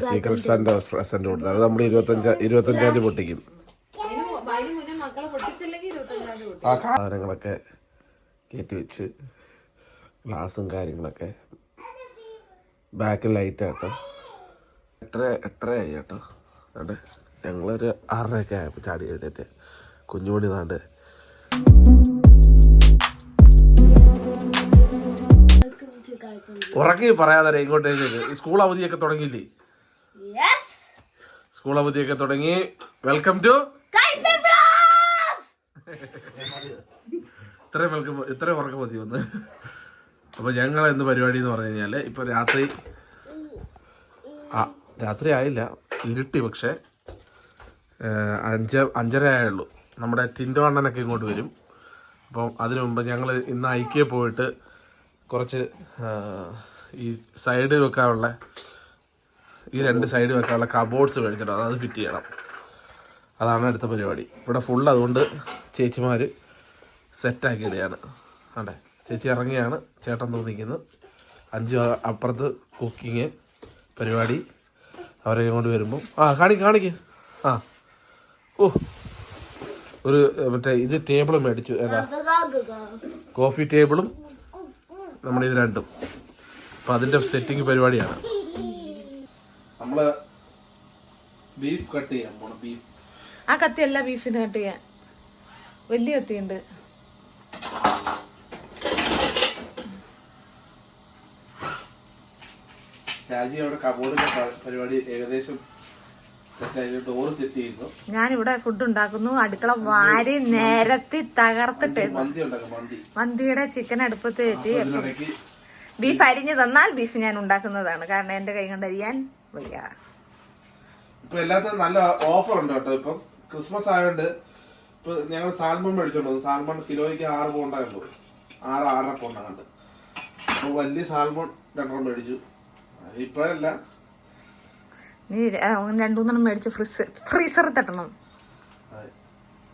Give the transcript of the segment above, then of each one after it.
Secret Santa present കൊടുത്തത്. അത് നമ്മൾ 25-ാം തീയതി പൊട്ടിക്കും. ആ സാധനങ്ങളൊക്കെ കയറ്റി വെച്ച് ഗ്ലാസും കാര്യങ്ങളൊക്കെ ബാക്കിൽ ലൈറ്റാട്ടോ. 8:30 ആയി കേട്ടോ. അതുകൊണ്ട് ഞങ്ങളൊരു 6:30 ആയപ്പോൾ ചാടി എഴുന്നേറ്റ് കുഞ്ഞുമണി നാണ്ട് ഉറക്കി പറയാതെ ഇങ്ങോട്ടേക്ക്. സ്കൂൾ അവധിയൊക്കെ തുടങ്ങിയില്ലേ? സ്കൂൾ അവധിയൊക്കെ തുടങ്ങി. വെൽക്കം ടു ഇത്രയും ഉറക്കം മതി വന്ന്. അപ്പോൾ ഞങ്ങൾ എന്ത് പരിപാടി എന്ന് പറഞ്ഞു കഴിഞ്ഞാൽ ഇപ്പോൾ രാത്രി ആയില്ല, ഇരുട്ടി. പക്ഷേ 5:30 ആയുള്ളൂ. നമ്മുടെ ടിൻഡോ അണ്ണനൊക്കെ ഇങ്ങോട്ട് വരും. അപ്പം അതിനു മുമ്പ് ഞങ്ങൾ ഇന്ന് ഐക്യ പോയിട്ട് കുറച്ച് ഈ സൈഡിൽ വെക്കാനുള്ള ഈ 2 സൈഡിൽ വെക്കാനുള്ള കബോർഡ്സ് മേടിച്ചിട്ടോ. അത് ഫിറ്റ് ചെയ്യണം. അതാണ് അടുത്ത പരിപാടി. ഇവിടെ ഫുൾ അതുകൊണ്ട് ചേച്ചിമാർ സെറ്റാക്കി ഇടുകയാണ്. ആണ്ടെ ചേച്ചി ഇറങ്ങിയാണ്, ചേട്ടൻ തോന്നിക്കുന്നത്. 5 അപ്പുറത്ത് കുക്കിങ് പരിപാടി. അവരെ കൊണ്ട് വരുമ്പം കാണിക്ക്. ഓ ഒരു മറ്റേ ഇത് ടേബിൾ മേടിച്ചു. ഏതാ കോഫി ടേബിളും നമ്മുടെ ഇത് രണ്ടും. അപ്പം അതിൻ്റെ സെറ്റിങ് പരിപാടിയാണ്. നമ്മൾ ബീഫ് കട്ട് ചെയ്യാൻ പോണം. ബീഫ് ആ കത്തിയല്ല ബീഫിന് കട്ട് ചെയ്യാൻ, വലിയ കത്തിയുണ്ട്. രാജി അവിടെ കബോർഡിന്റെ പരിപാടി ഏകദേശം ഡോറ് സെറ്റ് ചെയ്യുന്നു. ഞാനിവിടെ ഫുഡ് ഉണ്ടാക്കുന്നു. അടുക്കള വാരി നിരത്തി തകർത്തിട്ട് മന്തിയുടെ ചിക്കൻ അടുപ്പത്ത് വെച്ച് ബീഫ് അരിഞ്ഞു തന്നാൽ ബീഫ് ഞാൻ ഉണ്ടാക്കുന്നതാണ്. കാരണം എന്റെ കൈ കൊണ്ട് അരിയാൻ വയ്യ. ഇപ്പൊ എല്ലാത്തിനും നല്ല ഓഫർ ഉണ്ട് കേട്ടോ. ഇപ്പം ക്രിസ്മസ് ആയതുകൊണ്ട് ഇപ്പൊ ഞങ്ങൾ സാൽമൺ മേടിച്ചോണ്ട് സാൽമൺ കിലോയ്ക്ക് 6 പൗണ്ടാകുള്ളൂ. 6.5 പൗണ്ടാകുന്നുണ്ട്. അപ്പൊ വലിയ സാൽമൺ 2 മേടിച്ചു. ഇപ്പഴല്ല, നീ 2-3 മേടിച്ച് ഫ്രീസറിൽ തട്ടണം.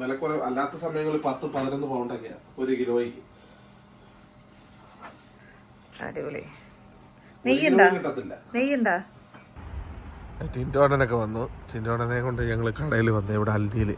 വിലക്കുറവ് അല്ലാത്ത സമയങ്ങളിൽ 10-11 പൗണ്ടൊക്കെയാ 1 കിലോയ്ക്ക്. അടിപൊളി. നെയ്യുണ്ടാ? ടിൻഡോണനൊക്കെ വന്നു. ടിൻഡോണനെ കൊണ്ട് ഞങ്ങൾ കടയിൽ വന്നു. ഇവിടെ അൽദിയിൽ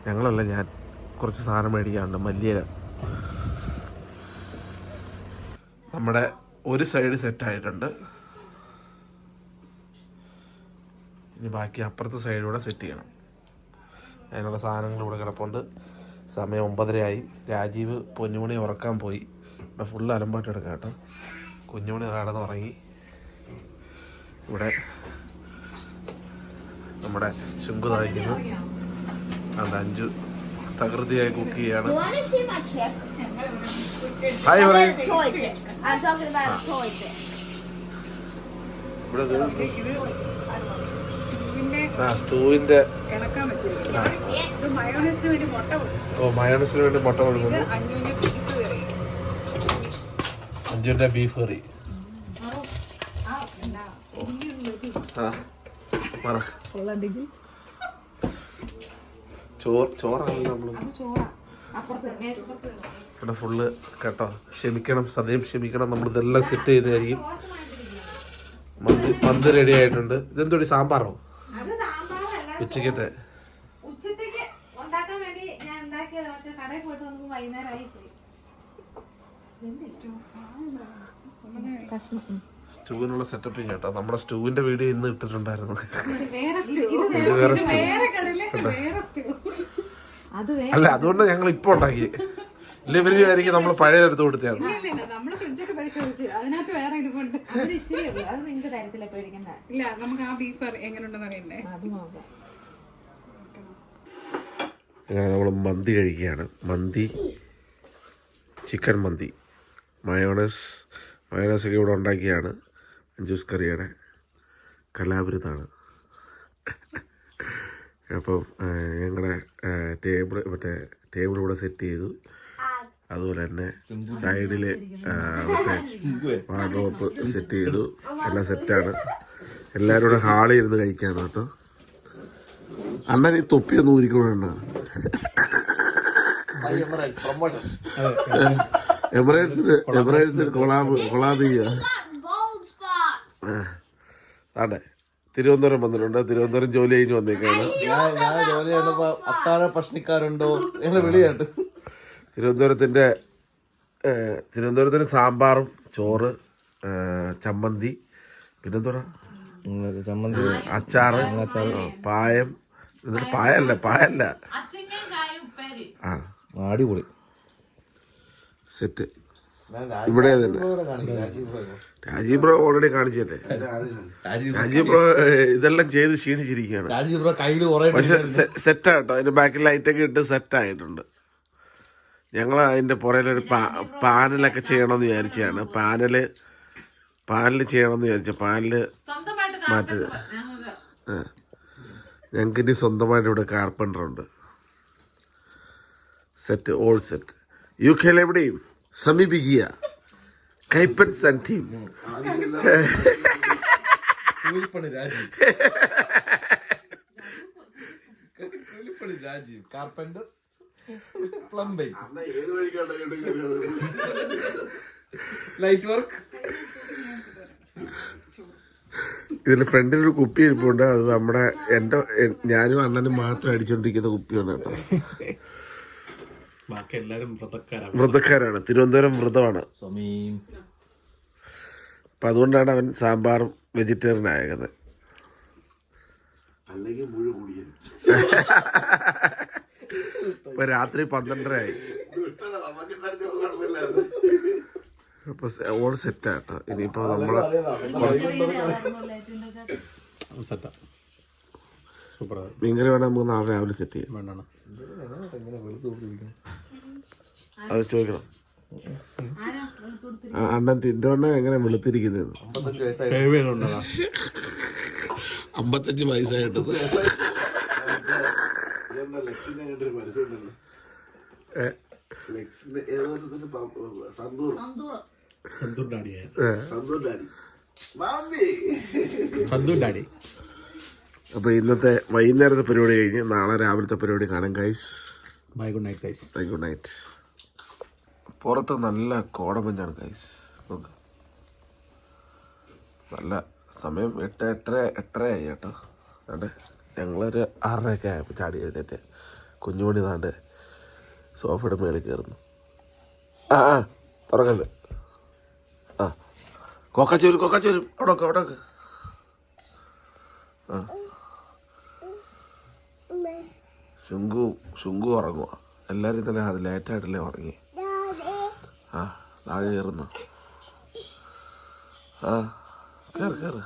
ഞങ്ങളല്ല, ഞാൻ കുറച്ച് സാധനം മേടിക്കാറുണ്ട്. മല്ലിയില നമ്മുടെ ഒരു സൈഡ് സെറ്റായിട്ടുണ്ട്. ഇനി ബാക്കി അപ്പുറത്തെ സൈഡിലൂടെ സെറ്റ് ചെയ്യണം. അതിനുള്ള സാധനങ്ങൾ ഇവിടെ കിടപ്പുണ്ട്. സമയം 9:30 ആയി. രാജീവ് പൊന്നുമണി ഉറക്കാൻ പോയി. ഇവിടെ ഫുള്ള് അലമ്പാട്ട് കിടക്കാം കേട്ടോ. കുഞ്ഞുമണി കടന്ന് ഉറങ്ങി. ഇവിടെ നമ്മുടെ ശുങ്കു താഴ്ക്കുന്നു. അതുകൊണ്ട് 5 തകൃതിയായി കുക്ക് ചെയ്യാണ്. ഹായ് പറയും. ഇവിടെ സ്റ്റൂവിന്റെ മയോണൈസിന് വേണ്ടി മുട്ട കൊടുക്കുന്നു. 5 ബീഫ് കറി. ചോറല്ല നമ്മള് ഇവിടെ ഫുള്ള് കേട്ടോ. ക്ഷമിക്കണം, സദ്യം ക്ഷമിക്കണം. നമ്മളിതെല്ലാം സെറ്റ് ചെയ്തായിരിക്കും. മന്ത് റെഡി ആയിട്ടുണ്ട്. ഇതെന്തോടി സാമ്പാറോ? ഉച്ചക്കത്തെ സ്റ്റൂവിനുള്ള സെറ്റപ്പിങ് കേട്ടോ. നമ്മുടെ സ്റ്റൂവിന്റെ വീഡിയോ ഇന്ന് ഇട്ടിട്ടുണ്ടായിരുന്നു. അല്ല, അതുകൊണ്ട് ഞങ്ങൾ ഇപ്പൊ ഉണ്ടാക്കി. ഇല്ല, ഇവര് വിചാരിക്കും നമ്മൾ പഴയതെടുത്ത് കൊടുത്തതാണ്. അങ്ങനെ നമ്മൾ മന്തി കഴിക്കുകയാണ്. ചിക്കൻ മന്തി മയോണൈസൊക്കെ ഇവിടെ ഉണ്ടാക്കിയാണ്. അഞ്ജൂസ് കറിയുടെ കലാപുരത്താണ്. അപ്പം ഞങ്ങളുടെ ടേബിൾ ഇവിടെ സെറ്റ് ചെയ്തു. അതുപോലെ തന്നെ സൈഡിൽ മറ്റേ വാർഡ്രോബ് സെറ്റ് ചെയ്തു. എല്ലാം സെറ്റാണ്. എല്ലാവരും കൂടെ ഹാളിൽ ഇരുന്ന് കഴിക്കാണ് കേട്ടോ. അണ്ണൻ ഈ തൊപ്പിയൊന്നും ഊരിക്കൊണ്ട. എമിറേറ്റ്സിൽ കൊളാബ് ചെയ്യുക. ആണ്ടെ തിരുവനന്തപുരം വന്നിട്ടുണ്ട്. തിരുവനന്തപുരം ജോലി കഴിഞ്ഞ് വന്നേക്കാണ്. ഞാൻ ജോലി ചെയ്യുന്നപ്പോ അത്താഴ പ്രശ്നക്കാരുണ്ടോ എന്ന് വിളിയാട്ട്. തിരുവനന്തപുരത്തിന് സാമ്പാറും ചോറ്, ചമ്മന്തി, പിന്നെന്തോടാ ചമ്മന്തി, അച്ചാറ്, പായം. എന്നിട്ട് പായല്ല ആ അടിപൊളി സെറ്റ്. ഇവിടെ തന്നെ രാജീവ് ബ്രോ ഓൾറെഡി കാണിച്ചല്ലേ. രാജീവ് ബ്രോ ഇതെല്ലാം ചെയ്ത് ക്ഷീണിച്ചിരിക്കുകയാണ്. രാജീവ് ബ്രോ കയ്യില് കുറെ പക്ഷെ സെറ്റാട്ടോ. അതിന്റെ ബാക്കിൽ ലൈറ്റൊക്കെ ഇട്ട് സെറ്റായിട്ടുണ്ട്. ഞങ്ങൾ അതിന്റെ പുറയിലൊരു പാനലൊക്കെ ചെയ്യണമെന്ന് വിചാരിച്ചതാണ്. പാനല് ചെയ്യണമെന്ന് വിചാരിച്ച പാനല് മാറ്റി. ഞങ്ങൾക്ക് ഇനി സ്വന്തമായിട്ട് ഇവിടെ കാർപ്പൻ്റർ ഉണ്ട്. Set, all set. UK എവിടെയും സമീപിക്കുക. Kaippans and team. Rajeev carpenter, plumbing, light work. ഇതിൽ ഫ്രണ്ടിലൊരു കുപ്പി ഇരിപ്പുണ്ട്. അത് നമ്മുടെ ഞാനും അണ്ണനും മാത്രം അടിച്ചോണ്ടിരിക്കുന്ന കുപ്പിയാണ് കേട്ടോ. വ്രതക്കാരാണ്. തിരുവനന്തപുരം വ്രതമാണ്. അപ്പൊ അതുകൊണ്ടാണ് അവൻ സാമ്പാറും വെജിറ്റേറിയൻ ആയത്. ഇപ്പൊ രാത്രി 12:30 അപ്പൊ ഓൾ സെറ്റാട്ടോ. ഇനിയിപ്പോ നമ്മള് മീൻകറി വേണം. നമുക്ക് നാളെ രാവിലെ സെറ്റ് ചെയ്യാം. അത് ചോദിക്കണം. അണ്ണൻ തിൻ്റെ എങ്ങനെ വെളുത്തിരിക്കുന്നത്? 55 വയസ്സായിട്ടത്. അപ്പൊ ഇന്നത്തെ വൈകുന്നേരത്തെ പരിപാടി കഴിഞ്ഞ് നാളെ രാവിലത്തെ പരിപാടി കാണാം guys. Bye, good night guys. Bye, good night. പുറത്ത് നല്ല കോടമഞ്ഞാണ് ഗൈസ്. നോക്ക്, നല്ല സമയം 8:30 ആയി കേട്ടോ. അതെ, ഞങ്ങളൊരു 6:30 ആയപ്പോൾ ചാടി എഴുന്നേറ്റ് കുഞ്ഞുമണി നാണ്ട് സോഫയുടെ മേളിൽ കയറുന്നു. തുറക്കല്ലേ. കൊക്കച്ചോരും അവിടെ ശുങ്കു ഉറങ്ങുക. എല്ലാവരും തന്നെ അത് ലേറ്റായിട്ടല്ലേ ഉറങ്ങി. താഴെ കയറുന്നു. കയറ്.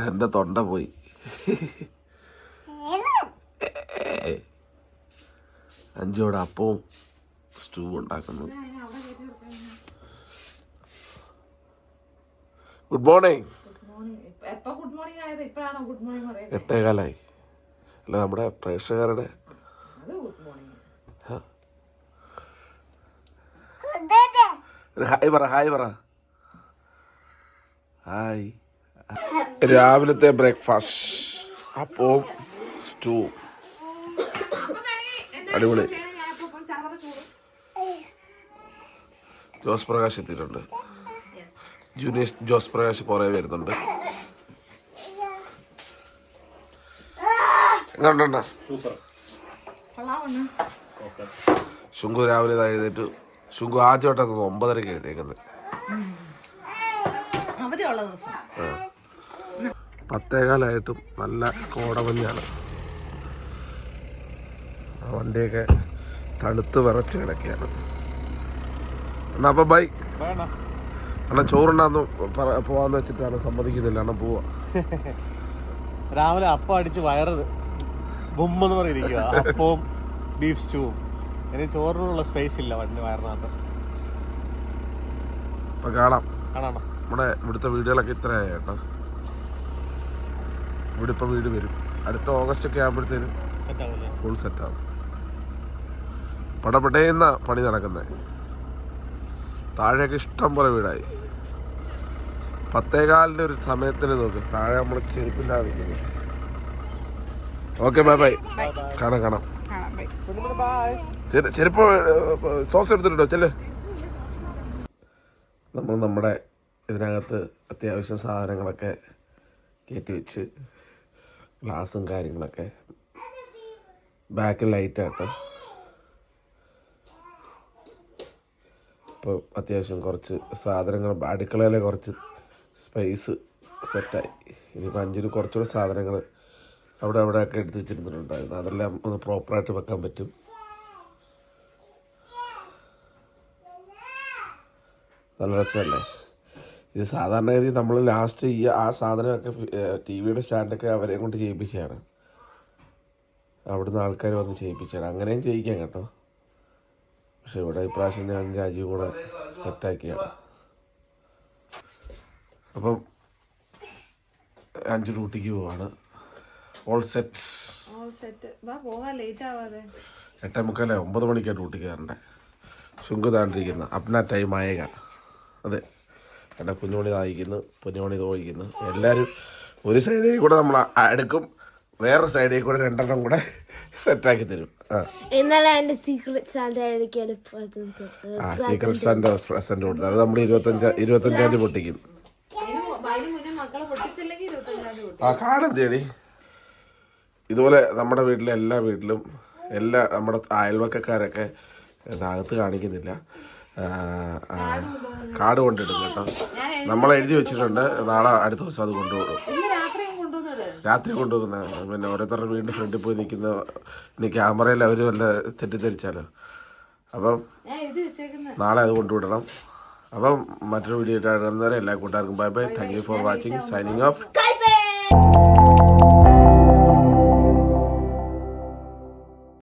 എൻ്റെ തൊണ്ട പോയി. അഞ്ചോടെ അപ്പവും സ്റ്റൂ ഉണ്ടാക്കുന്നു. Good morning. 8:15 അല്ല, നമ്മുടെ പ്രേക്ഷകരുടെ ഹായ് പറ. ഹായ്. രാവിലത്തെ ബ്രേക്ക്ഫാസ്റ്റ് അപ്പവും സ്റ്റൂ. അടിപൊളി. ജോസ് പ്രകാശ് എത്തിയിട്ടുണ്ട്. ജൂനിയർ ജോസ് പ്രകാശ് കുറേ വരുന്നുണ്ട്. എങ്ങനെയുണ്ട? ശുങ്കു രാവിലെ എഴുന്നേറ്റു. ശുങ്കു ആദ്യമായിട്ടാണ് 9:30 എഴുന്നേക്കുന്നത്. 10:15 നല്ല കോടമഞ്ഞാണ്. വണ്ടിയൊക്കെ തണുത്ത് വിറച്ച് കിടക്കുകയാണ്. എന്നാ അപ്പം ബൈ. അണ്ണാ ചോറുണ്ടാന്ന് പോവാന്ന് വെച്ചിട്ടാണ് സമ്മതിക്കുന്നില്ല. അണ്ണാ പോവാ. രാവിലെ അപ്പം അടിച്ച് വയറ് ബൊമ്മെന്ന് പറഞ്ഞിരിക്കുക. അപ്പവും ബീഫ് സ്റ്റൂവും. ഇനി ചോറിനുള്ള സ്പേസ് ഇല്ല വണ്ടി വയറിനകത്ത്. അപ്പൊ കാണാം. നമ്മുടെ ഇവിടുത്തെ വീടുകളൊക്കെ ഇത്രയായി കേട്ടോ. ഇവിടെ ഇപ്പൊ വീട് വരും. അടുത്ത ഓഗസ്റ്റ് ഒക്കെ ആകുമ്പോഴത്തേന് ഫുൾ സെറ്റാകും. പടപടയുന്ന പണി നടക്കുന്നത്. താഴെയൊക്കെ ഇഷ്ടം പോലെ വീടായി. 10:15 ഒരു സമയത്തിന് നോക്ക്. താഴെ നമ്മൾ ചെരുപ്പില്ലാതെ നിൽക്കുന്നത്. Okay, bye. കാണാം. ചെരുപ്പ് സോക്സ് എടുത്തിട്ടുണ്ടോ? ചെല്ല്. നമ്മൾ നമ്മുടെ ഇതിനകത്ത് അത്യാവശ്യം സാധനങ്ങളൊക്കെ കയറ്റി വെച്ച് ഗ്ലാസും കാര്യങ്ങളൊക്കെ. ബാക്കിൽ ലൈറ്റാട്ടോ. ഇപ്പോൾ അത്യാവശ്യം കുറച്ച് സാധനങ്ങൾ അടുക്കളയിലെ കുറച്ച് സ്പേസ് സെറ്റായി. ഇനിയിപ്പോൾ അഞ്ചിന് കുറച്ചുകൂടെ സാധനങ്ങൾ അവിടെയൊക്കെ എടുത്ത് വെച്ചിരുന്നിട്ടുണ്ടായിരുന്നു. അതെല്ലാം ഒന്ന് പ്രോപ്പറായിട്ട് വെക്കാൻ പറ്റും. നല്ല രസമല്ലേ ഇത്? സാധാരണഗതി നമ്മൾ ലാസ്റ്റ് ആ സാധനമൊക്കെ TV-യുടെ സ്റ്റാൻഡൊക്കെ അവരെ കൊണ്ട് ചെയ്യിപ്പിച്ചതാണ്. അവിടുന്ന് ആൾക്കാർ വന്ന് ചെയ്യിപ്പിച്ചാണ്. അങ്ങനെയും ചെയ്യിക്കാം കേട്ടോ. പക്ഷെ ഇവിടെ ഇപ്രാവശ്യം ഞാൻ രാജീവ് കൂടെ സെറ്റാക്കിയാണ്. അപ്പം 5 ഡ്യൂട്ടിക്ക് പോവാണ്. All set. 8:45 9 മണിക്കാണ് ഡ്യൂട്ടി കയറണ്ടേ. ശുങ്ക് താണ്ടിരിക്കുന്ന അപ്ന ടൈം ആയേക. അതെ, എൻ്റെ കുഞ്ഞുമണി തായിക്കുന്നു, കുഞ്ഞുമണി തോയിക്കുന്നു. എല്ലാവരും ഒരു സൈഡിൽ കൂടെ നമ്മൾ എടുക്കും, വേറെ സൈഡിൽ കൂടെ 2 കൂടെ സെറ്റാക്കി തരും. സീക്രട്ട് സാന്റ പ്രസന്റ് കൊടുത്തത് അത് നമ്മൾ 25-ആം തീയതി പൊട്ടിക്കും. കാണന്തേടി ഇതുപോലെ നമ്മുടെ വീട്ടിലെ എല്ലാ വീട്ടിലും നമ്മുടെ അയൽവക്കക്കാരൊക്കെ അകത്ത് കാണിക്കുന്നില്ല, കാർഡ് കൊണ്ടിടും കേട്ടോ. നമ്മൾ എഴുതി വെച്ചിട്ടുണ്ട്, നാളെ അടുത്ത ദിവസം അത് കൊണ്ടുപോകും. രാത്രി കൊണ്ടുപോകുന്ന പിന്നെ ഓരോരുത്തരുടെ വീടിൻ്റെ ഫ്രണ്ടിൽ പോയി നിൽക്കുന്ന ഇനി ക്യാമറയിൽ അവർ വല്ല തെറ്റിദ്ധരിച്ചാലോ. അപ്പം നാളെ അത് കൊണ്ടുവിടണം. അപ്പം മറ്റൊരു വീഡിയോ ആയിട്ട് എല്ലാ കൂട്ടുകാർക്കും bye bye. Thank you for watching. Signing off.